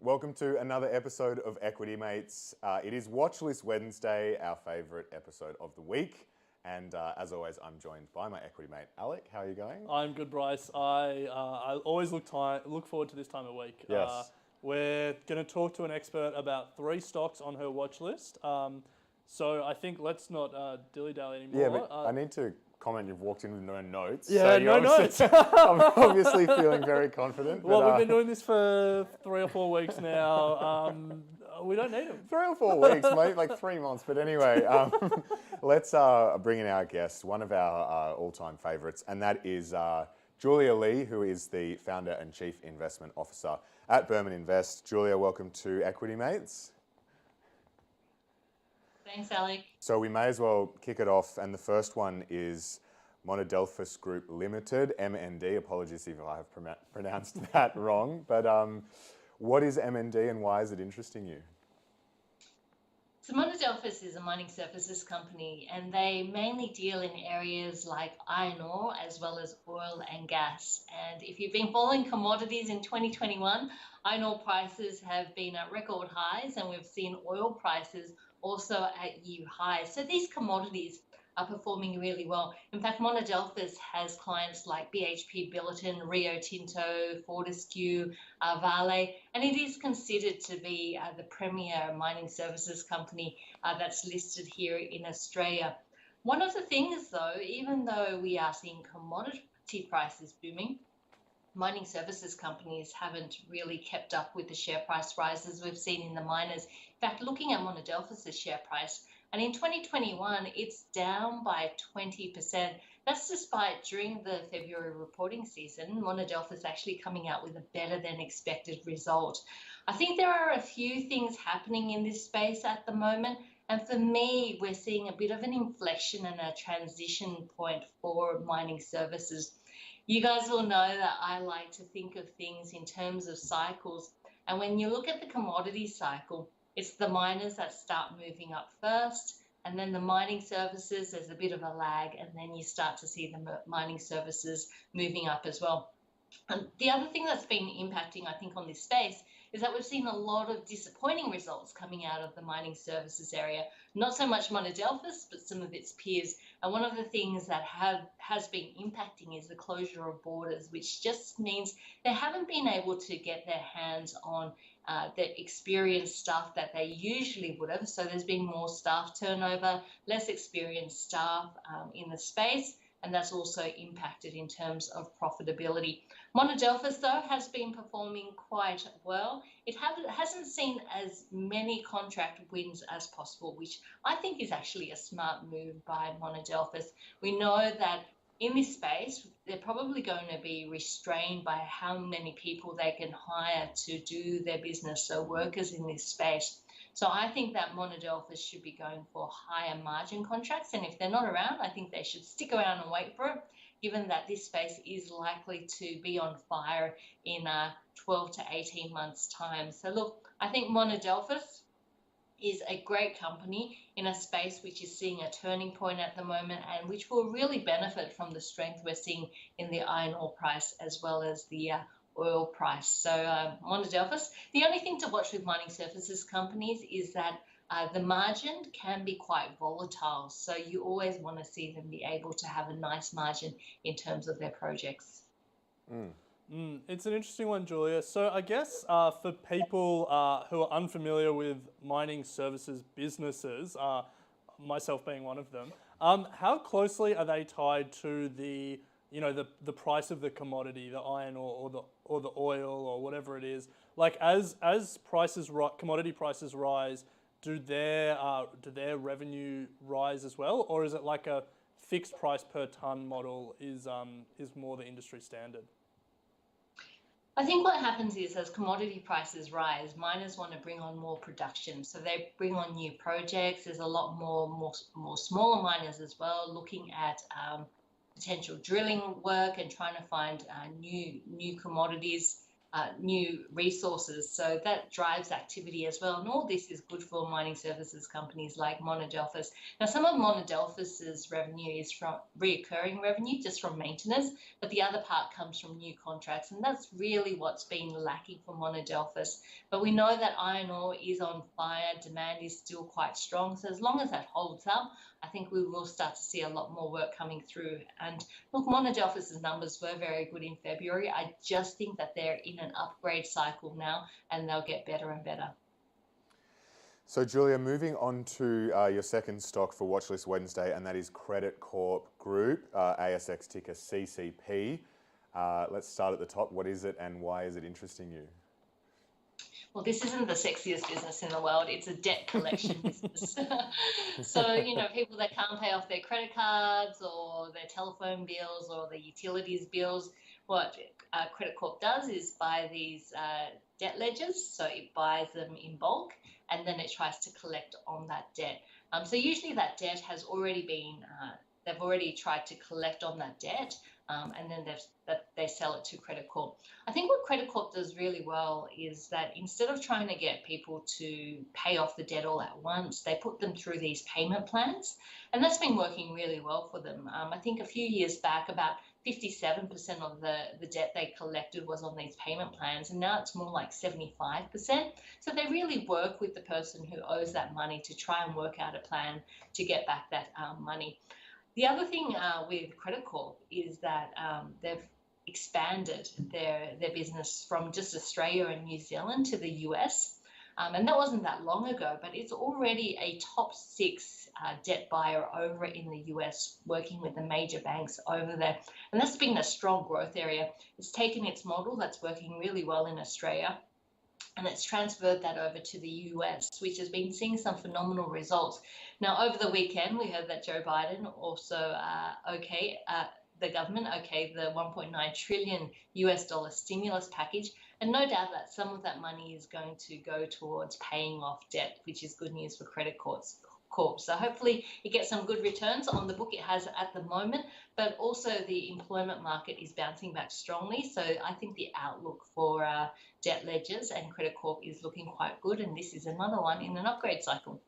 Welcome to another episode of Equity Mates. It is Watchlist Wednesday, our favourite episode of the week. And as always, I'm joined by my equity mate, Alec. How are you going? I'm good, Bryce. I always look forward to this time of week. Yes. We're going to talk to an expert about 3 stocks on her watch list. So I think let's not dilly-dally anymore. Yeah, but I need to comment you've walked in with no notes. Yeah, so no notes. I'm obviously feeling very confident. Well, we've been doing this for 3 or 4 weeks now. We don't need them. 3 or 4 weeks, mate, like 3 months. But anyway, let's bring in our guest, one of our all-time favourites, and that is Julia Lee, who is the founder and chief investment officer at Berman Invest. Julia, welcome to Equity Mates. Thanks, Alec. So we may as well kick it off, and the first one is Monadelphous Group Limited, MND. Apologies if I have pronounced that wrong, but what is MND and why is it interesting you? So Monadelphous is a mining services company, and they mainly deal in areas like iron ore as well as oil and gas. And if you've been following commodities in 2021, iron ore prices have been at record highs, and we've seen oil prices also at year highs. So these commodities are performing really well. In fact, Monadelphous has clients like BHP Billiton, Rio Tinto, Fortescue, Vale, and it is considered to be the premier mining services company that's listed here in Australia. One of the things though, even though we are seeing commodity prices booming, mining services companies haven't really kept up with the share price rises we've seen in the miners. In fact, looking at Monadelphous' share price, and in 2021, it's down by 20%. That's despite during the February reporting season, Monadelphous actually coming out with a better than expected result. I think there are a few things happening in this space at the moment. And for me, we're seeing a bit of an inflection and a transition point for mining services. You guys will know that I like to think of things in terms of cycles. And when you look at the commodity cycle, it's the miners that start moving up first, and then the mining services, there's a bit of a lag, and then you start to see the mining services moving up as well. And the other thing that's been impacting, I think, on this space is that we've seen a lot of disappointing results coming out of the mining services area. Not so much Monadelphous, but some of its peers. And one of the things that has been impacting is the closure of borders, which just means they haven't been able to get their hands on the experienced staff that they usually would have. So there's been more staff turnover, less experienced staff in the space, and that's also impacted in terms of profitability. Monadelphous, though, has been performing quite well. It hasn't seen as many contract wins as possible, which I think is actually a smart move by Monadelphous. We know that in this space, they're probably going to be restrained by how many people they can hire to do their business, so workers in this space. So I think that Monadelphous should be going for higher margin contracts, and if they're not around, I think they should stick around and wait for it, given that this space is likely to be on fire in 12 to 18 months' time. So look, I think Monadelphous is a great company in a space which is seeing a turning point at the moment, and which will really benefit from the strength we're seeing in the iron ore price as well as the oil price. So Monadelphous, the only thing to watch with mining services companies is that the margin can be quite volatile. So you always want to see them be able to have a nice margin in terms of their projects. It's an interesting one, Julia. So I guess for people who are unfamiliar with mining services businesses, myself being one of them, how closely are they tied to the price of the commodity, the iron ore or the oil or whatever it is? Like as commodity prices rise, do their revenue rise as well, or is it like a fixed price per ton model is more the industry standard? I think what happens is as commodity prices rise, miners want to bring on more production. So they bring on new projects. There's a lot more smaller miners as well looking at potential drilling work and trying to find new commodities new resources. So that drives activity as well. And all this is good for mining services companies like Monadelphous. Now, some of Monadelphous's revenue is from reoccurring revenue, just from maintenance, but the other part comes from new contracts. And that's really what's been lacking for Monadelphous. But we know that iron ore is on fire. Demand is still quite strong. So as long as that holds up, I think we will start to see a lot more work coming through. And look, Monadelphous's numbers were very good in February. I just think that they're in an upgrade cycle now, and they'll get better and better. So Julia, moving on to your second stock for Watchlist Wednesday, and that is Credit Corp Group, ASX ticker CCP. Let's start at the top. What is it and why is it interesting you? Well, this isn't the sexiest business in the world. It's a debt collection business. So, people that can't pay off their credit cards or their telephone bills or their utilities bills, what Credit Corp does is buy these debt ledgers. So it buys them in bulk and then it tries to collect on that debt. So usually that debt has already been, they've already tried to collect on that debt. And then they sell it to Credit Corp. I think what Credit Corp does really well is that instead of trying to get people to pay off the debt all at once, they put them through these payment plans. And that's been working really well for them. I think a few years back, about 57% of the debt they collected was on these payment plans. And now it's more like 75%. So they really work with the person who owes that money to try and work out a plan to get back that money. The other thing with Credit Corp is that they've expanded their business from just Australia and New Zealand to the US. And that wasn't that long ago, but it's already a top 6 debt buyer over in the US, working with the major banks over there. And that's been a strong growth area. It's taken its model that's working really well in Australia, and it's transferred that over to the US, which has been seeing some phenomenal results. Now, over the weekend, we heard that Joe Biden also the government the 1.9 trillion US dollar stimulus package. And no doubt that some of that money is going to go towards paying off debt, which is good news for Credit Corp. So hopefully it gets some good returns on the book it has at the moment, but also the employment market is bouncing back strongly. So I think the outlook for debt ledgers and Credit Corp is looking quite good, and this is another one in an upgrade cycle.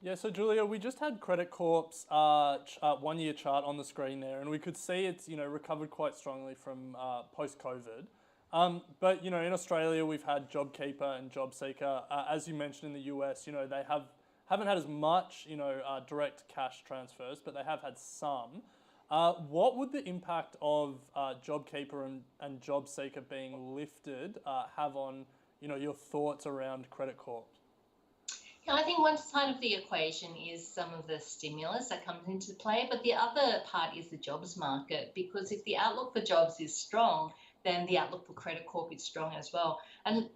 Yeah, so Julia, we just had Credit Corp's 1-year chart on the screen there, and we could see it's recovered quite strongly from post-COVID. But in Australia we've had JobKeeper and JobSeeker. As you mentioned, in the US, they haven't had as much direct cash transfers, but they have had some. What would the impact of JobKeeper and JobSeeker being lifted have on your thoughts around Credit Corp? I think one side of the equation is some of the stimulus that comes into play, but the other part is the jobs market, because if the outlook for jobs is strong, then the outlook for Credit Corp is strong as well. And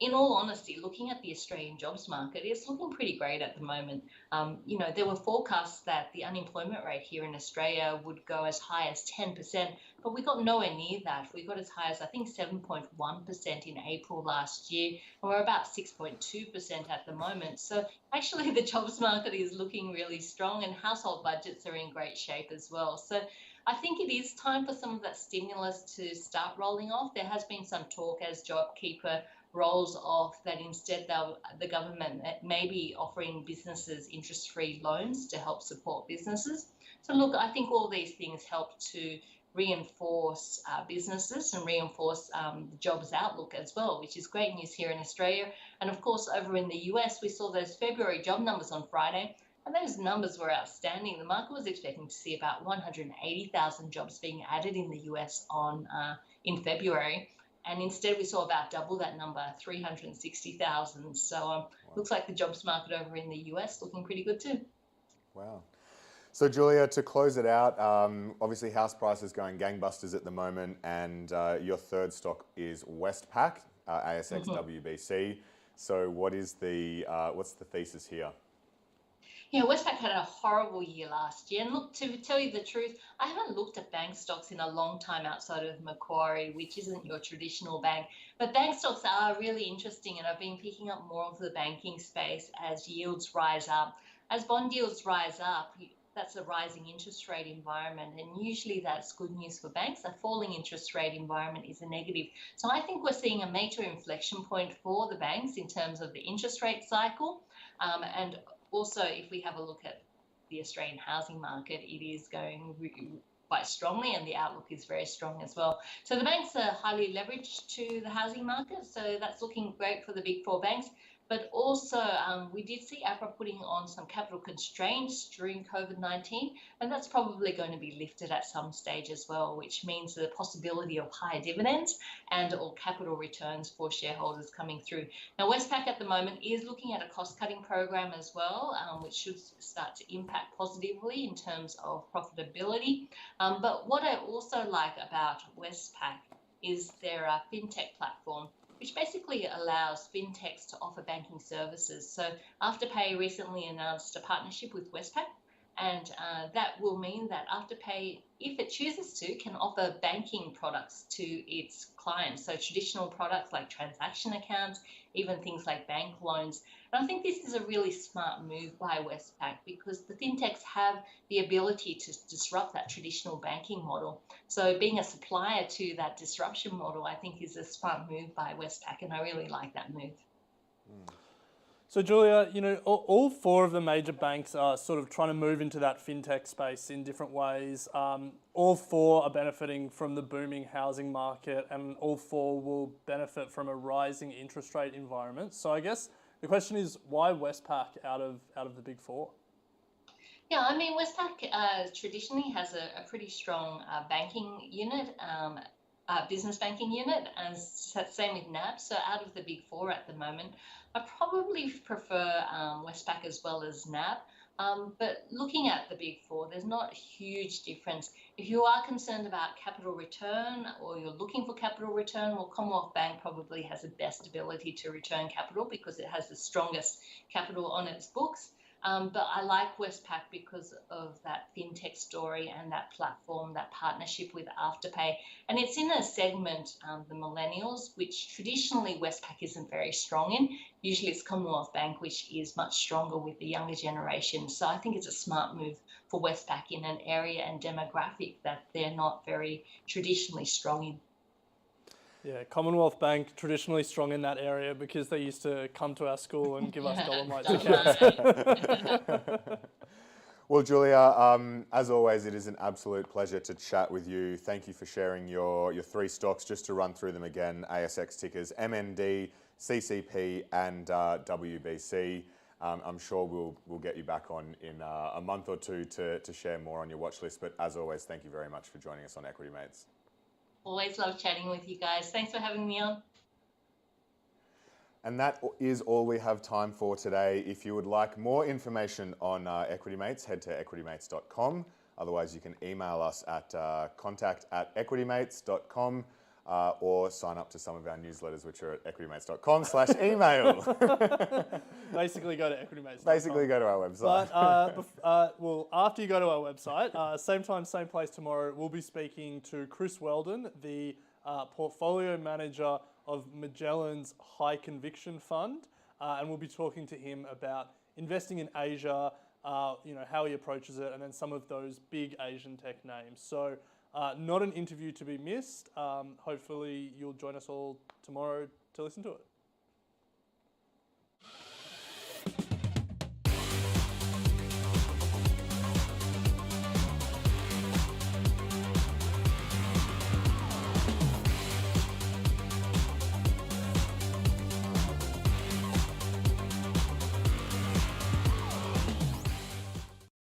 in all honesty, looking at the Australian jobs market, it's looking pretty great at the moment. There were forecasts that the unemployment rate here in Australia would go as high as 10%, but we got nowhere near that. We got as high as, I think, 7.1% in April last year, and we're about 6.2% at the moment. So actually the jobs market is looking really strong, and household budgets are in great shape as well. So I think it is time for some of that stimulus to start rolling off. There has been some talk as JobKeeper rolls off that instead the government may be offering businesses interest-free loans to help support businesses. So look, I think all these things help to reinforce businesses and reinforce the jobs outlook as well, which is great news here in Australia. And of course, over in the US, we saw those February job numbers on Friday, and those numbers were outstanding. The market was expecting to see about 180,000 jobs being added in the US in February. And instead, we saw about double that number, 360,000. So looks like the jobs market over in the US looking pretty good too. Wow. So Julia, to close it out, obviously house prices going gangbusters at the moment, and your third stock is Westpac, ASX Wbc. So what's the thesis here? Yeah, Westpac had a horrible year last year. And look, to tell you the truth, I haven't looked at bank stocks in a long time outside of Macquarie, which isn't your traditional bank. But bank stocks are really interesting, and I've been picking up more of the banking space as yields rise up. As bond yields rise up, that's a rising interest rate environment, and usually that's good news for banks. A falling interest rate environment is a negative. So I think we're seeing a major inflection point for the banks in terms of the interest rate cycle. And also, if we have a look at the Australian housing market, it is going quite strongly, and the outlook is very strong as well. So the banks are highly leveraged to the housing market, so that's looking great for the big four banks. But also, we did see APRA putting on some capital constraints during COVID-19, and that's probably going to be lifted at some stage as well, which means the possibility of higher dividends and or capital returns for shareholders coming through. Now, Westpac at the moment is looking at a cost-cutting program as well, which should start to impact positively in terms of profitability. But what I also like about Westpac is their fintech platform, which basically allows fintechs to offer banking services. So Afterpay recently announced a partnership with Westpac, and that will mean that Afterpay, if it chooses to, can offer banking products to its clients. So traditional products like transaction accounts, even things like bank loans. And I think this is a really smart move by Westpac, because the fintechs have the ability to disrupt that traditional banking model. So being a supplier to that disruption model, I think, is a smart move by Westpac, and I really like that move. So Julia, all four of the major banks are sort of trying to move into that fintech space in different ways. All four are benefiting from the booming housing market, and all four will benefit from a rising interest rate environment. So I guess the question is, why Westpac out of the big four? Yeah, I mean, Westpac traditionally has a pretty strong banking unit, business banking unit, and same with NAB. So out of the big four at the moment, I probably prefer Westpac as well as NAB. But looking at the big four, there's not a huge difference. If you are concerned about capital return, or you're looking for capital return, well, Commonwealth Bank probably has the best ability to return capital because it has the strongest capital on its books. But I like Westpac because of that fintech story and that platform, that partnership with Afterpay. And it's in a segment, the millennials, which traditionally Westpac isn't very strong in. Usually it's Commonwealth Bank, which is much stronger with the younger generation. So I think it's a smart move for Westpac in an area and demographic that they're not very traditionally strong in. Yeah, Commonwealth Bank, traditionally strong in that area because they used to come to our school and give us Dolomite tickets. Well, Julia, as always, it is an absolute pleasure to chat with you. Thank you for sharing your three stocks. Just to run through them again, ASX tickers MND, CCP and WBC. I'm sure we'll get you back on in a month or two to share more on your watch list. But as always, thank you very much for joining us on Equity Mates. Always love chatting with you guys. Thanks for having me on. And that is all we have time for today. If you would like more information on Equity Mates, head to equitymates.com. Otherwise, you can email us at contact@equitymates.com or sign up to some of our newsletters, which are at equitymates.com/email. Basically, go to equitymates.com. Basically, go to our website. Well, after you go to our website, same time, same place tomorrow, we'll be speaking to Chris Weldon, the portfolio manager of Magellan's High Conviction Fund, and we'll be talking to him about investing in Asia, how he approaches it, and then some of those big Asian tech names. So not an interview to be missed. Hopefully you'll join us all tomorrow to listen to it.